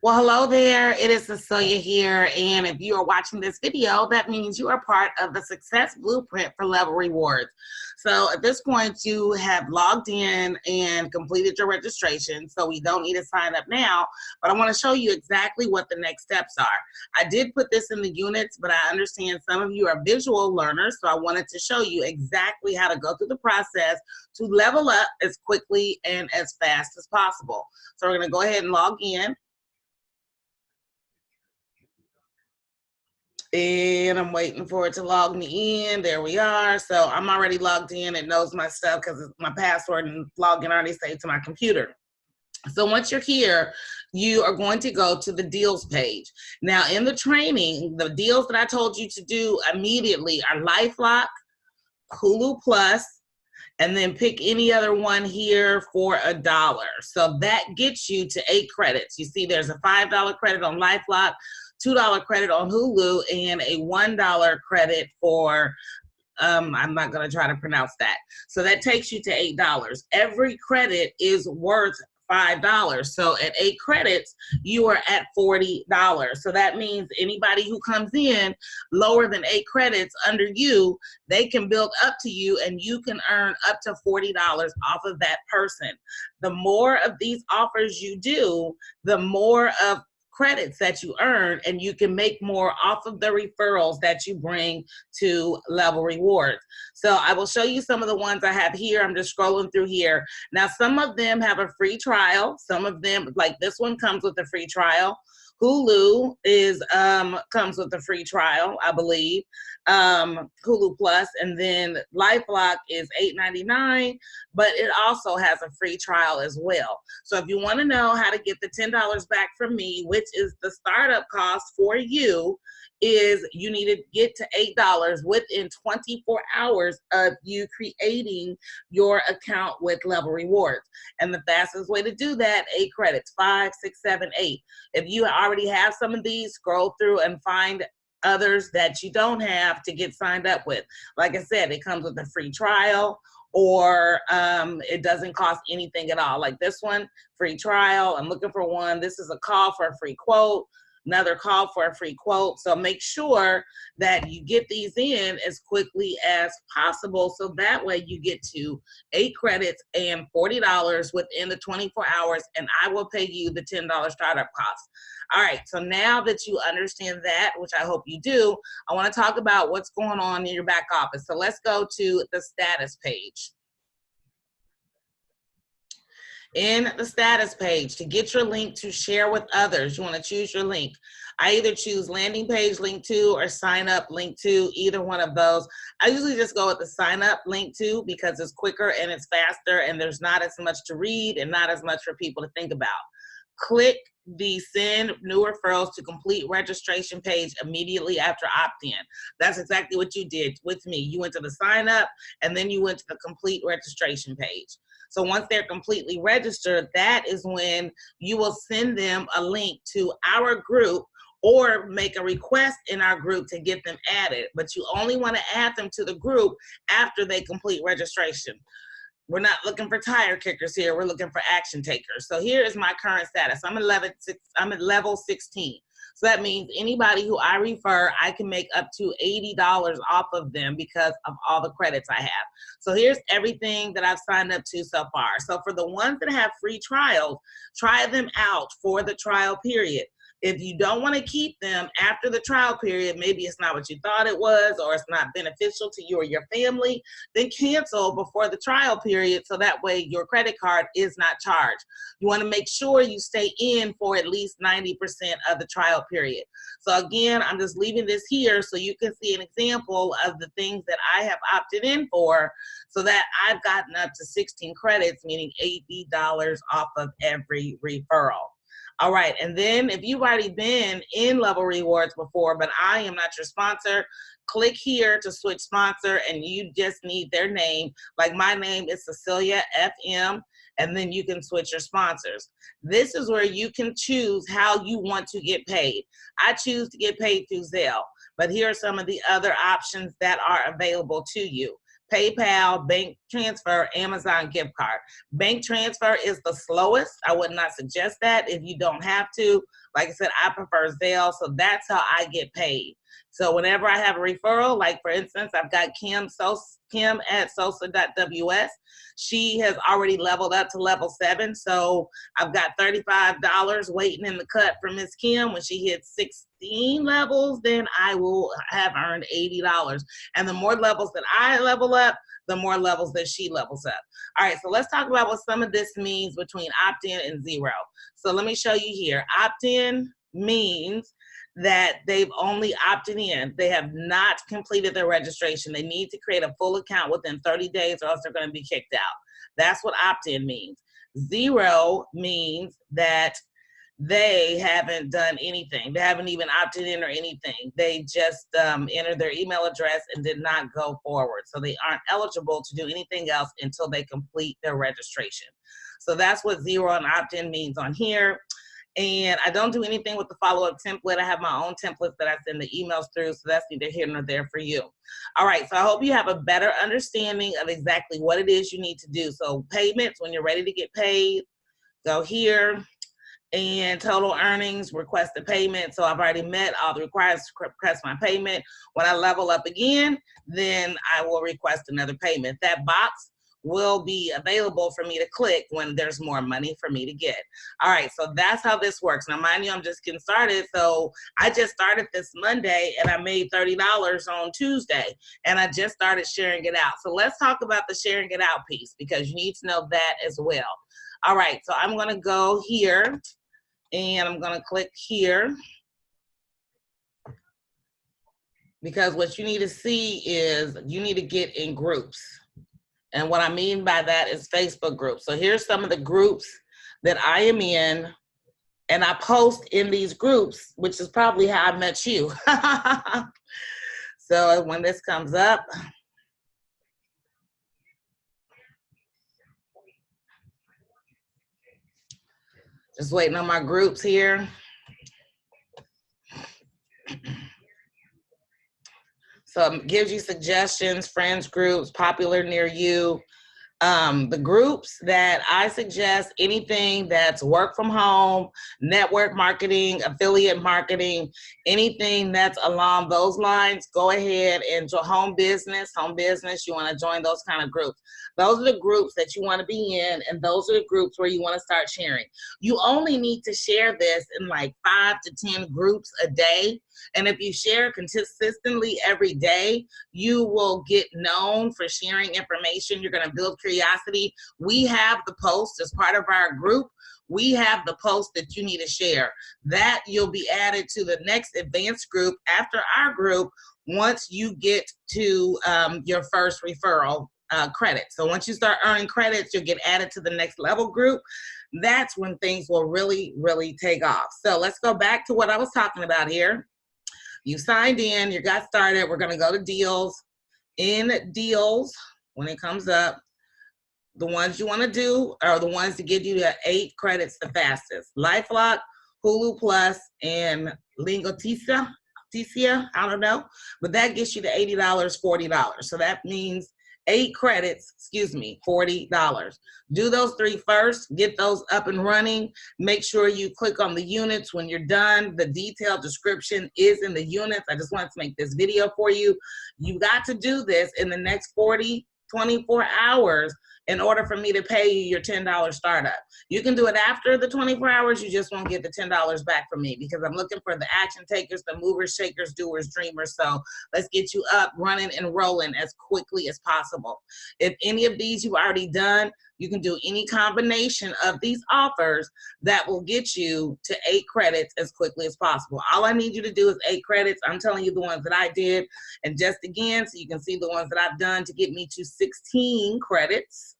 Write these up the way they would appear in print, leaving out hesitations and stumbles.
Well, hello there. It is Cecilia here. And if you are watching this video, that means you are part of the success blueprint for Level Rewards. So at this point, you have logged in and completed your registration. So we don't need to sign up now, but I want to show you exactly what the next steps are. I did put this in the units, but I understand some of you are visual learners. So I wanted to show you exactly how to go through the process to level up as quickly and as fast as possible. So we're going to go ahead and log in. And I'm waiting for it to log me in. There we are. So I'm already logged in. It knows my stuff because my password and login already saved to my computer. So once you're here, you are going to go to the deals page. Now in the training, the deals that I told you to do immediately are LifeLock, Hulu Plus, and then pick any other one here for $1. So that gets you to 8 credits. You see there's a $5 credit on LifeLock, $2 credit on Hulu, and a $1 credit for, I'm not gonna try to pronounce that. So that takes you to $8. Every credit is worth $5. So at 8 credits, you are at $40. So that means anybody who comes in lower than 8 credits under you, they can build up to you and you can earn up to $40 off of that person. The more of these offers you do, the more of credits that you earn, and you can make more off of the referrals that you bring to Level Rewards. So I will show you some of the ones I have here. I'm just scrolling through here. Now, some of them have a free trial. Some of them, like this one, comes with a free trial. Hulu comes with a free trial, I believe. Hulu Plus, and then LifeLock is $8.99, but it also has a free trial as well. So if you want to know how to get the $10 back from me, which is the startup cost for you, is you need to get to $8 within 24 hours of you creating your account with Level Rewards. And the fastest way to do that, 8 credits, 5, 6, 7, 8. If you already have some of these, scroll through and find others that you don't have to get signed up with. Like I said, it comes with a free trial, or it doesn't cost anything at all. Like this one, free trial. I'm looking for one. This is a call for a free quote. Another call for a free quote. So make sure that you get these in as quickly as possible, so that way you get to 8 credits and $40 within the 24 hours, and I will pay you the $10 startup cost. All right, so now that you understand that, which I hope you do, I want to talk about what's going on in your back office. So let's go to the status page. In the status page, to get your link to share with others, you want to choose your link. I either choose landing page link to or sign up link to, either one of those. I usually just go with the sign up link to because it's quicker and it's faster and there's not as much to read and not as much for people to think about. Click the send new referrals to complete registration page immediately after opt-in. That's exactly what you did with me. You went to the sign up and then you went to the complete registration page. So once they're completely registered, that is when you will send them a link to our group or make a request in our group to get them added. But you only want to add them to the group after they complete registration. We're not looking for tire kickers here. We're looking for action takers. So here is my current status. I'm at level 16. So that means anybody who I refer, I can make up to $80 off of them because of all the credits I have. So here's everything that I've signed up to so far. So for the ones that have free trials, try them out for the trial period. If you don't want to keep them after the trial period, maybe it's not what you thought it was, or it's not beneficial to you or your family, then cancel before the trial period so that way your credit card is not charged. You want to make sure you stay in for at least 90% of the trial period. So again, I'm just leaving this here so you can see an example of the things that I have opted in for, so that I've gotten up to 16 credits, meaning $80 off of every referral. All right, and then if you've already been in Level Rewards before, but I am not your sponsor, click here to switch sponsor, and you just need their name. Like my name is Cecilia FM, and then you can switch your sponsors. This is where you can choose how you want to get paid. I choose to get paid through Zelle, but here are some of the other options that are available to you. PayPal, bank transfer, Amazon gift card. Bank transfer is the slowest. I would not suggest that if you don't have to. Like I said, I prefer Zelle, so that's how I get paid. So whenever I have a referral, like for instance, I've got Kim at Sosa.ws. She has already leveled up to level 7. So I've got $35 waiting in the cut for Miss Kim. When she hits 16 levels, then I will have earned $80. And the more levels that I level up, the more levels that she levels up. All right, so let's talk about what some of this means between opt-in and zero. So let me show you here. Opt-in means that they've only opted in. They have not completed their registration. They need to create a full account within 30 days or else they're going to be kicked out. That's what opt-in means. Zero means that they haven't done anything. They haven't even opted in or anything. They just entered their email address and did not go forward. So they aren't eligible to do anything else until they complete their registration. So that's what zero and opt-in means on here. And I don't do anything with the follow-up template. I have my own templates that I send the emails through, so that's neither here nor there for you. All right, so I hope you have a better understanding of exactly what it is you need to do. So payments, when you're ready to get paid, go here, and total earnings, request a payment. So I've already met all the requirements to request my payment. When I level up again, then I will request another payment. That box will be available for me to click when there's more money for me to get. All right, so that's how this works. Now, mind you, I'm just getting started. So I just started this Monday and I made $30 on Tuesday and I just started sharing it out. So let's talk about the sharing it out piece because you need to know that as well. All right, so I'm gonna go here and I'm gonna click here because what you need to see is you need to get in groups. And what I mean by that is Facebook groups. So here's some of the groups that I am in, and I post in these groups, which is probably how I met you. So when this comes up, just waiting on my groups here. So it gives you suggestions, friends groups, popular near you. The groups that I suggest, anything that's work from home, network marketing, affiliate marketing, anything that's along those lines, go ahead and join home business, you want to join those kind of groups. Those are the groups that you want to be in, and those are the groups where you want to start sharing. You only need to share this in like 5 to 10 groups a day. And if you share consistently every day, you will get known for sharing information. You're going to build curiosity. We have the post as part of our group. We have the post that you need to share. That you'll be added to the next advanced group after our group once you get to your first referral credit. So once you start earning credits, you'll get added to the next level group. That's when things will really, really take off. So let's go back to what I was talking about here. You signed in, you got started. We're going to go to deals. In deals, when it comes up, the ones you want to do are the ones to get you to 8 credits the fastest. LifeLock, Hulu Plus, and Lingoticia, I don't know. But that gets you to $80, $40. So that means 8 credits, $40. Do those 3 first, get those up and running. Make sure you click on the units when you're done. The detailed description is in the units. I just wanted to make this video for you. You got to do this in the next 24 hours in order for me to pay you your $10 startup. You can do it after the 24 hours, you just won't get the $10 back from me because I'm looking for the action takers, the movers, shakers, doers, dreamers. So let's get you up, running, and rolling as quickly as possible. If any of these you've already done, you can do any combination of these offers that will get you to 8 credits as quickly as possible. All I need you to do is 8 credits. I'm telling you the ones that I did. And just again, so you can see the ones that I've done to get me to 16 credits.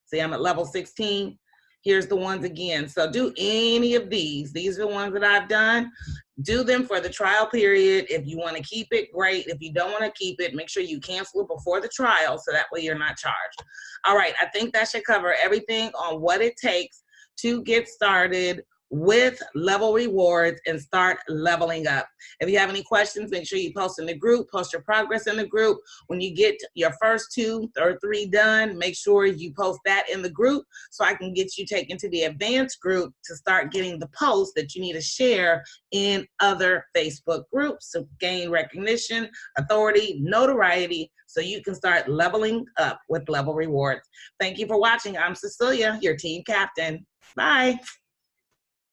See, I'm at level 16. Here's the ones again. So do any of these. These are the ones that I've done. Do them for the trial period. If you want to keep it, great. If you don't want to keep it, make sure you cancel it before the trial so that way you're not charged. All right, I think that should cover everything on what it takes to get started with level rewards and start leveling up. If you have any questions, make sure you post in the group, post your progress in the group. When you get your first 2 or 3 done, make sure you post that in the group so I can get you taken to the advanced group to start getting the posts that you need to share in other Facebook groups to gain recognition, authority, notoriety, so you can start leveling up with level rewards. Thank you for watching. I'm Cecilia, your team captain. Bye.